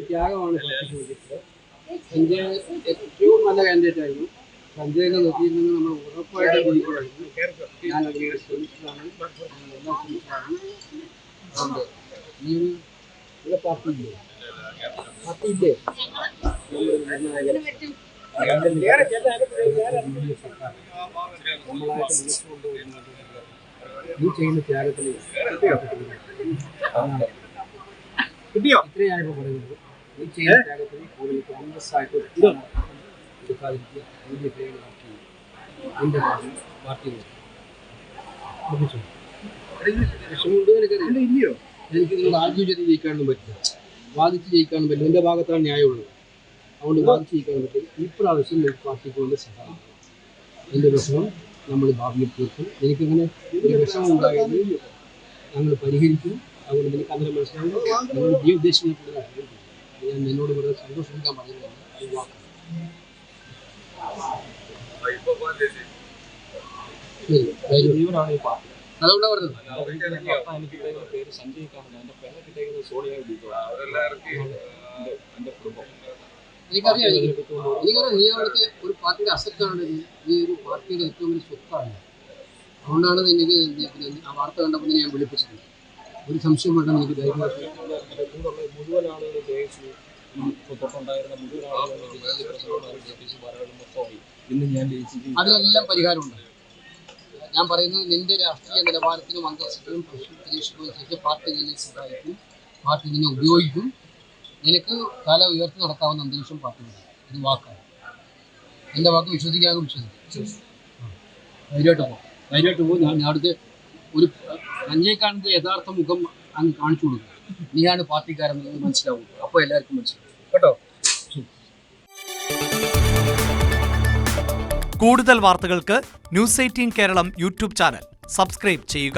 ത്യാഗമാണ് സഞ്ജയ് ഏറ്റവും നല്ല കാൻഡിഡേറ്റ് ആയിരുന്നു. സഞ്ജയിനെ നോക്കിയിരുന്നെങ്കിൽ നമ്മൾ ഉറപ്പായിട്ട് ജയിക്കുമായിരുന്നു. ഞാൻ അതിനെ ശ്രമിച്ചതാണ്, എല്ലാം ശ്രമിച്ചതാണ്. അതുകൊണ്ട് ഈ ഇവിടെ പാർട്ടിയില്ലേ നമ്മളായിട്ട് മനസ്സുകൊണ്ട് ഈ ചെയ്യുന്ന ത്യാഗത്തിന് ഇത്രയായപ്പോൾ പറയുന്നത് ഈ ചെയ്യുന്ന ത്യാഗത്തിന് കൂടുതൽ കോൺഗ്രസ് ആയിട്ട് എടുക്കാതിരിക്കുക. എൻ്റെ പാർട്ടി ഇല്ലയോ? എനിക്ക് നിങ്ങൾ ആർഗ്യം ജയിക്കാനൊന്നും പറ്റില്ല, വാദിച്ച് ജയിക്കാനും പറ്റില്ല. എൻ്റെ ഭാഗത്താണ് ന്യായമുള്ളത്, അതുകൊണ്ട് വാദിച്ച് ജയിക്കാനും പറ്റില്ല. ഇപ്രാവശ്യം എനിക്ക് പാർട്ടിക്ക് വേണ്ടി സഹായിക്കും. എൻ്റെ വിഷമം നമ്മൾ ഭാവിയിൽ തീർക്കും. എനിക്കങ്ങനെ ഒരു വിഷമം ഉണ്ടായത് ഞങ്ങൾ പരിഹരിക്കും. അതുകൊണ്ട് എനിക്ക് അങ്ങനെ മനസ്സിലാവും. നിങ്ങൾ ഈ ഉദ്ദേശിക്കുന്ന ഞാൻ എന്നോട് വളരെ സന്തോഷിക്കാൻ പറയുന്നത് അതുകൊണ്ടാണ് പറഞ്ഞത്. എനിക്കറിയാം നീ അവിടുത്തെ ഒരു പാർട്ടിയുടെ അസറ്റാണ്, ഈ ഒരു പാർട്ടിയുടെ ഏറ്റവും വലിയ സ്വത്താണ്. അതുകൊണ്ടാണ് എനിക്ക് ആ വാർത്ത കണ്ടപ്പോൾ ഞാൻ വിളിപ്പിച്ചത്. ഒരു സംശയം വേണ്ട, എനിക്ക് ധൈര്യം മുഴുവൻ ആളുകൾ ജയിച്ചു. തൊട്ടുണ്ടായിരുന്ന മുഴുവൻ ആളുകളും ഇന്ന് ഞാൻ ജയിച്ചു. അതിനെല്ലാം പരിഹാരമുണ്ട്. ഞാൻ പറയുന്നത് നിന്റെ രാഷ്ട്രീയ നിലവാരത്തിനും അന്തസ്സിനും പ്രതീക്ഷിക്കുന്നതിനനുസരിച്ച് പാർട്ടി നിന്നെ സഹായിക്കും, പാർട്ടി നിന്നെ ഉപയോഗിക്കും. നിനക്ക് തല ഉയർത്തി നടക്കാവുന്ന അന്തരീക്ഷം പാർട്ടിയുണ്ട്. ഇത് വാക്കാണ്, എൻ്റെ വാക്ക് വിശ്വസിക്കാതെ വിശ്വസിക്കും. ധൈര്യമായിട്ട് പോകും. ഞാൻ അവിടുത്തെ ഒരു സഞ്ജയ്ക്കാരൻ്റെ യഥാർത്ഥ മുഖം അങ്ങ് കാണിച്ചു കൊടുക്കും. നീയാണ് പാർട്ടിക്കാരെന്ന് മനസ്സിലാവും. അപ്പോൾ എല്ലാവർക്കും മനസ്സിലാവും കേട്ടോ. കൂടുതൽ വാർത്തകൾക്ക് News 18 Keralam YouTube channel subscribe ചെയ്യുക.